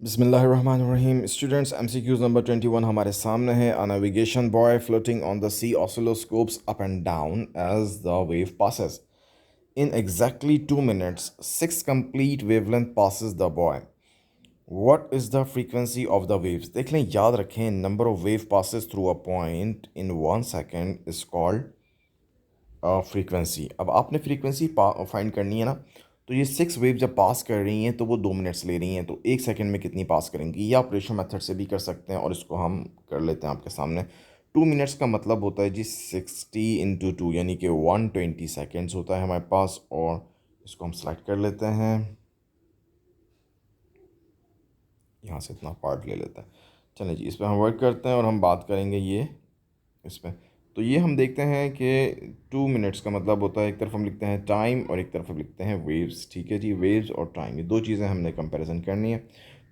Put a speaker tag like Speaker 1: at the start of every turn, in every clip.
Speaker 1: बिस्मिल्लाहिर्रहमानिर्रहीम students MCQs number 21 हमारे सामने है। A navigation buoy floating on the sea oscilloscopes up and down as the wave passes. In exactly 2 minutes, 6 complete wavelength passes the boy. What is the frequency of the waves? देख लें, याद रखें, number of wave passes through a point in 1 second is called frequency. अब आपने frequency find करनी है ना, तो ये 6 वेव जब पास कर रही हैं तो वो 2 मिनट्स ले रही हैं, तो 1 सेकंड में कितनी पास करेंगी? ये आप रेशो मेथड से भी कर सकते हैं और इसको हम कर लेते हैं आपके सामने। 2 मिनट्स का मतलब होता है जी 60 × 2 यानी कि 120 सेकेंड्स होता है हमारे पास। और इसको हम सेलेक्ट कर लेते हैं, यहाँ से इतना पार्ट ले लेते हैं। चलें जी, इस पर हम वर्क करते हैं और हम बात करेंगे ये इस पर। तो ये हम देखते हैं कि 2 मिनट्स का मतलब होता है, एक तरफ हम लिखते हैं टाइम और एक तरफ हम लिखते हैं वेव्स। ठीक है जी, वेव्स और टाइम, ये दो चीज़ें हमने कंपैरिजन करनी है।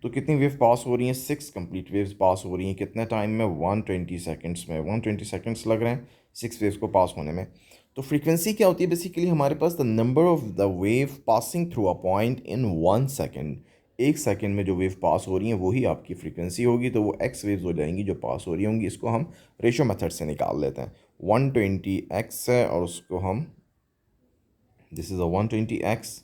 Speaker 1: तो कितनी वेव पास हो रही हैं? 6 कंप्लीट वेव्स पास हो रही हैं। कितने टाइम में? 120 सेकेंड्स में। 120 सेकेंड्स लग रहे हैं 6 वेव्स को पास होने में। तो फ्रीक्वेंसी क्या होती है? बेसिकली हमारे पास the number of the wave passing through a point in 1 second. 1 second में जो वेव पास हो रही हैं वही आपकी फ्रीक्वेंसी होगी। तो वो एक्स वेव्स हो जाएंगी जो पास हो रही होंगी। इसको हम रेशो मेथड से निकाल लेते हैं। 120x है और उसको हम, this is a 120x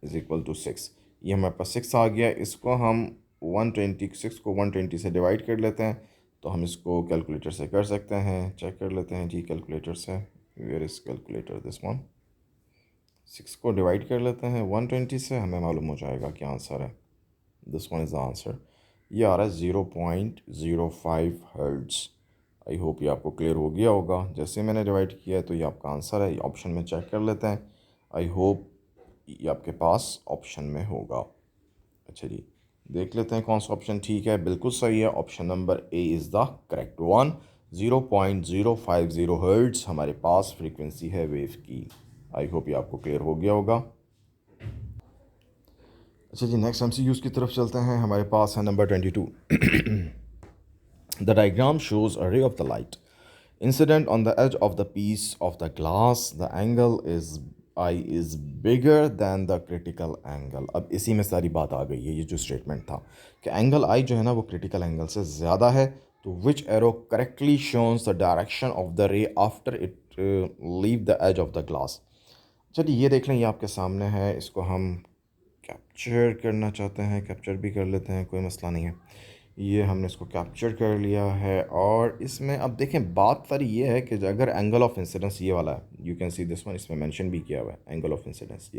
Speaker 1: is equal to 6। ये हमारे पास 6 आ गया। इसको हम 126 को 120 से डिवाइड कर लेते हैं। तो हम इसको कैलकुलेटर से कर सकते हैं। चेक कर लेते हैं जी कैलकुलेटर से। Where is calculator? This one. 6 को डिवाइड कर लेते हैं 120 से, हमें मालूम हो जाएगा क्या आंसर है। This one is the answer. ये आ रहा है 0.05 हर्ट्ज़। आई होप ये आपको क्लियर हो गया होगा। जैसे मैंने डिवाइड किया है तो ये आपका आंसर है। ऑप्शन में चेक कर लेते हैं। आई होप ये आपके पास ऑप्शन में होगा। अच्छा जी, देख लेते हैं कौन सा ऑप्शन ठीक है। बिल्कुल सही है, option number A is the correct one. 0.050 hertz हमारे पास फ्रीक्वेंसी है वेव की। आई होप ये आपको क्लियर हो गया होगा। अच्छा जी, नेक्स्ट MCQs की तरफ चलते हैं। हमारे पास है number 22। The diagram shows a ray of the light incident on the edge of the piece of the glass. The angle is I is bigger than the critical angle. अब इसी में सारी बात आ गई है। ये जो स्टेटमेंट था कि एंगल I जो है ना वो क्रिटिकल एंगल से ज़्यादा है, तो विच एरो करेक्टली शोन्स the direction of the ray after it leave the edge of the glass. चलिए ये देख लें, ये आपके सामने है। इसको हम कैप्चर करना चाहते हैं, कैप्चर भी कर लेते हैं, कोई मसला नहीं है। ये हमने इसको कैप्चर कर लिया है। और इसमें अब देखें, बात सारी ये है कि अगर एंगल ऑफ इंसिडेंस ये वाला है, you can see this one, इसमें मेंशन भी किया हुआ है एंगल ऑफ इंसिडेंस।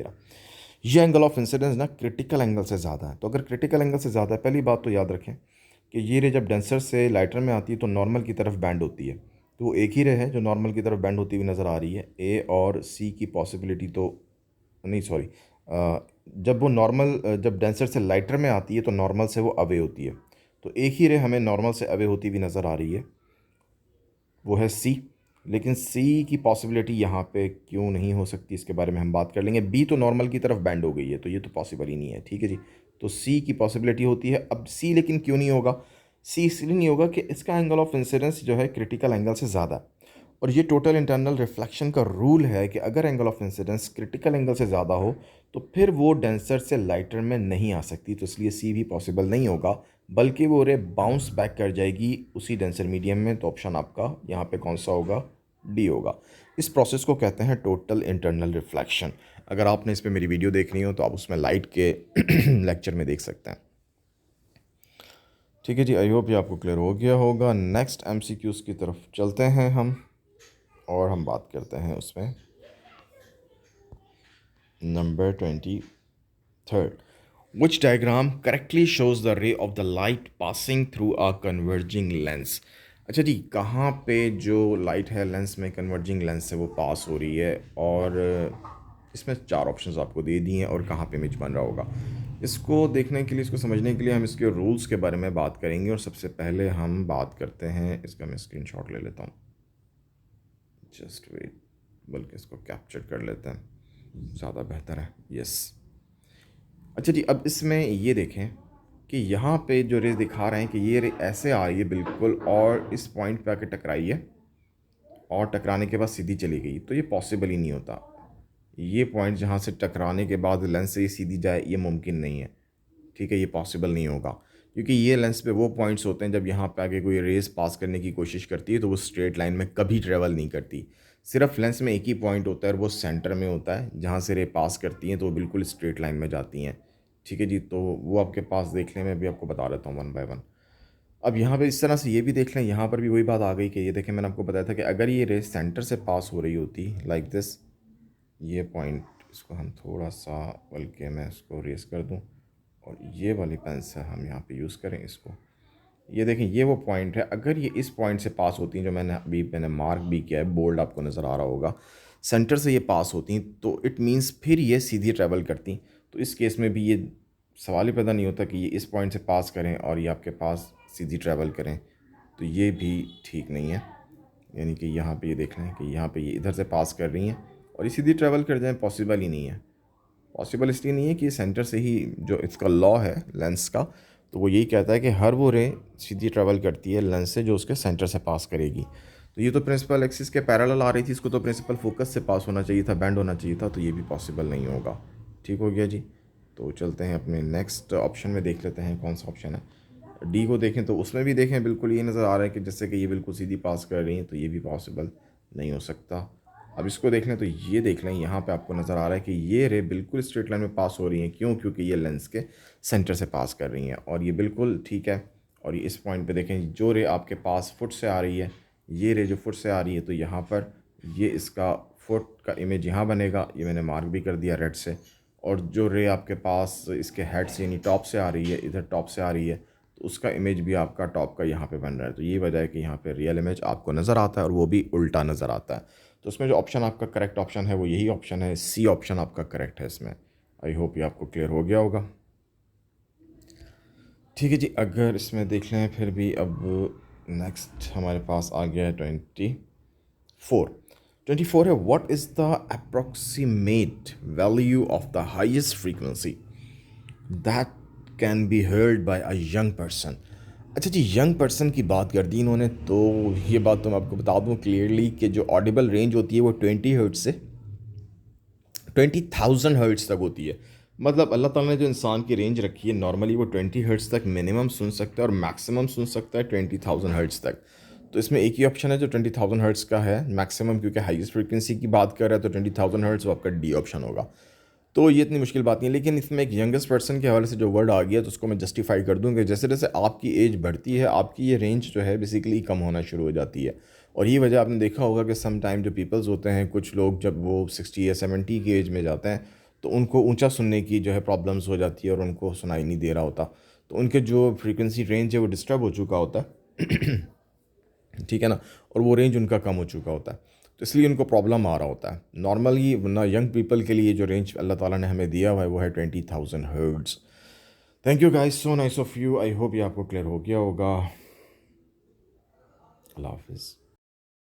Speaker 1: ये एंगल ऑफ इंसिडेंस ना क्रिटिकल एंगल से ज़्यादा है। तो अगर क्रिटिकल एंगल से ज़्यादा है, पहली बात तो याद रखें कि ये रे जब डेंसर से लाइटर में आती है तो नॉर्मल की तरफ बैंड होती है। तो वो एक ही रे है जो नॉर्मल की तरफ बैंड होती हुई नज़र आ रही है। ए और सी की पॉसिबिलिटी तो नहीं, सॉरी, जब वो नॉर्मल जब डेंसर से लाइटर में आती है तो नॉर्मल से वो अवे होती है। तो एक ही रे हमें नॉर्मल से अवे होती हुई नज़र आ रही है, वो है सी। लेकिन सी की पॉसिबिलिटी यहाँ पे क्यों नहीं हो सकती, इसके बारे में हम बात कर लेंगे। बी तो नॉर्मल की तरफ बैंड हो गई है, तो ये तो पॉसिबल ही नहीं है। ठीक है जी, तो सी की पॉसिबिलिटी होती है। अब सी लेकिन क्यों नहीं होगा? सी इसलिए नहीं होगा कि इसका एंगल ऑफ इंसिडेंस जो है क्रिटिकल एंगल से ज़्यादा है। और ये टोटल इंटरनल रिफ्लेक्शन का रूल है कि अगर angle of incidence critical angle से ज़्यादा हो तो फिर वो डेंसर से लाइटर में नहीं आ सकती। तो इसलिए सी भी पॉसिबल नहीं होगा, बल्कि वो रे बाउंस बैक कर जाएगी उसी डेंसर मीडियम में। तो ऑप्शन आपका यहाँ पे कौन सा होगा? डी होगा। इस प्रोसेस को कहते हैं टोटल इंटरनल रिफ्लेक्शन। अगर आपने इस पर मेरी वीडियो देखनी हो तो आप उसमें लाइट के लेक्चर में देख सकते हैं। ठीक है जी, आई होप ये आपको क्लियर हो गया होगा। नेक्स्ट MCQs की तरफ चलते हैं हम और हम बात करते हैं उसमें number 23rd। Which diagram correctly shows the ray of the light passing through a converging lens? अच्छा जी, कहाँ पे जो लाइट है लेंस में, कन्वर्जिंग लेंस से वो पास हो रही है। और इसमें 4 ऑप्शंस आपको दे दिए हैं और कहाँ पे इमेज बन रहा होगा। इसको देखने के लिए, इसको समझने के लिए हम इसके रूल्स के बारे में बात करेंगे। और सबसे पहले हम बात करते हैं, इसका मैं स्क्रीनशॉट ले लेता हूँ, जस्ट वेट, बल्कि इसको कैप्चर कर लेते हैं, ज़्यादा बेहतर है। यस। अच्छा जी, अब इसमें ये देखें कि यहाँ पे जो रेस दिखा रहे हैं कि ये रे ऐसे आ रही है बिल्कुल, और इस पॉइंट पे आके टकराई है और टकराने के बाद सीधी चली गई। तो ये पॉसिबल ही नहीं होता। ये पॉइंट जहाँ से टकराने के बाद लेंस से ही सीधी जाए, ये मुमकिन नहीं है। ठीक है, ये पॉसिबल नहीं होगा, क्योंकि ये लेंस पे वो पॉइंट्स होते हैं जब यहाँ पे आगे कोई रेस पास करने की कोशिश करती है तो वो स्ट्रेट लाइन में कभी ट्रेवल नहीं करती। सिर्फ लेंस में एक ही पॉइंट होता है और वो सेंटर में होता है, जहाँ से रे पास करती हैं तो वो बिल्कुल स्ट्रेट लाइन में जाती हैं। ठीक है जी, तो वो आपके पास देख लें, मैं भी आपको बता देता हूँ वन बाय वन। अब यहाँ पे इस तरह से ये भी देख लें, यहाँ पर भी वही बात आ गई कि ये देखें, मैंने आपको बताया था कि अगर ये रेस सेंटर से पास हो रही होती लाइक दिस, ये पॉइंट, इसको हम थोड़ा सा, बल्कि मैं इसको रेस कर दूँ और ये वाली पेंसिल हम यहाँ पे यूज़ करें इसको, ये देखें ये वो पॉइंट है। अगर ये इस पॉइंट से पास होती हैं, जो मैंने मार्क भी किया है, बोल्ड आपको नज़र आ रहा होगा, सेंटर से ये पास होती हैं, तो इट मीन्स फिर ये सीधी ट्रैवल करती। तो इस केस में भी ये सवाल ही पैदा नहीं होता कि ये इस पॉइंट से पास करें और ये आपके पास सीधी ट्रैवल करें, तो ये भी ठीक नहीं है। यानी कि यहाँ पे ये देख लें कि यहाँ पे ये इधर से पास कर रही हैं और ये सीधी ट्रैवल कर जाएं, पॉसिबल ही नहीं है। पॉसिबल इसलिए नहीं है कि सेंटर से ही, जो इसका लॉ है लेंस का, तो वो यही कहता है कि हर वो रे सीधी ट्रैवल करती है लेंस से जो उसके सेंटर से पास करेगी। तो ये तो प्रिंसिपल एक्सिस के पैरेलल आ रही थी, इसको तो प्रिंसिपल फोकस से पास होना चाहिए था, बैंड होना चाहिए था, तो ये भी पॉसिबल नहीं होगा। ठीक हो गया जी। तो चलते हैं अपने नेक्स्ट ऑप्शन में, देख लेते हैं कौन सा ऑप्शन है। डी को देखें तो उसमें भी देखें बिल्कुल ये नज़र आ रहा है कि जैसे कि ये बिल्कुल सीधी पास कर रही हैं, तो ये भी पॉसिबल नहीं हो सकता। अब इसको देख लें तो ये देख लें, यहाँ पे आपको नज़र आ रहा है कि ये रे बिल्कुल स्ट्रेट लाइन में पास हो रही हैं। क्यों? क्योंकि ये लेंस के सेंटर से पास कर रही हैं और ये बिल्कुल ठीक है। और ये इस पॉइंट पे देखें, जो रे आपके पास फुट से आ रही है, ये रे जो फुट से आ रही है, तो यहाँ पर ये इसका फुट का इमेज यहाँ बनेगा, ये मैंने मार्क भी कर दिया रेड से। और जो रे आपके पास इसके हेड से यानी टॉप से आ रही है, इधर टॉप से आ रही है, तो उसका इमेज भी आपका टॉप का यहाँ पे बन रहा है। तो ये वजह है कि यहाँ पे रियल इमेज आपको नज़र आता है और वो भी उल्टा नज़र आता है। तो उसमें जो ऑप्शन आपका करेक्ट ऑप्शन है वो यही ऑप्शन है, सी ऑप्शन आपका करेक्ट है इसमें। आई होप ये आपको क्लियर हो गया होगा। ठीक है जी, अगर इसमें देख लें फिर भी, अब नेक्स्ट हमारे पास आ गया है 24 है, what is the approximate value of the highest frequency that can be heard by a young person. अच्छा जी, यंग पर्सन की बात कर दी इन्होंने, तो ये बात तो मैं आपको बता दूं क्लियरली कि जो ऑडिबल रेंज होती है वो 20 हर्ट्ज से 20,000 हर्ट्ज तक होती है। मतलब अल्लाह ताला ने जो इंसान की रेंज रखी है, नॉर्मली वो 20 हर्ट्ज तक मिनिमम सुन सकता है और मैक्सिमम सुन सकता है 20,000 हर्ट्ज तक। तो इसमें एक ही ऑप्शन है जो 20,000 हर्ट्ज का है मैक्सिमम, क्योंकि हाईएस्ट फ्रीक्वेंसी की बात कर रहा है, तो 20,000 हर्ट्ज वो आपका डी ऑप्शन होगा। तो ये इतनी मुश्किल बात नहीं है, लेकिन इसमें एक यंगेस्ट पर्सन के हवाले से जो वर्ड आ गया तो उसको मैं जस्टिफाई कर दूँ कि जैसे जैसे आपकी एज बढ़ती है, आपकी ये रेंज जो है बेसिकली कम होना शुरू हो जाती है। और ये वजह आपने देखा होगा कि सम टाइम जो पीपल्स होते हैं, कुछ लोग जब वो 60 या 70 की एज में जाते हैं तो उनको ऊंचा सुनने की जो है प्रॉब्लम्स हो जाती है और उनको सुनाई नहीं दे रहा होता, तो उनके जो फ्रीक्वेंसी रेंज है वो डिस्टर्ब हो चुका होता है। ठीक है ना, और वो रेंज उनका कम हो चुका होता है, तो इसलिए उनको प्रॉब्लम आ रहा होता है। नॉर्मली ना यंग पीपल के लिए जो रेंज अल्लाह ताला ने हमें दिया हुआ है वो है 20,000 hertz. Thank you guys, so nice of you. I hope ये आपको क्लियर हो गया होगा। अल्लाह हाफिज़।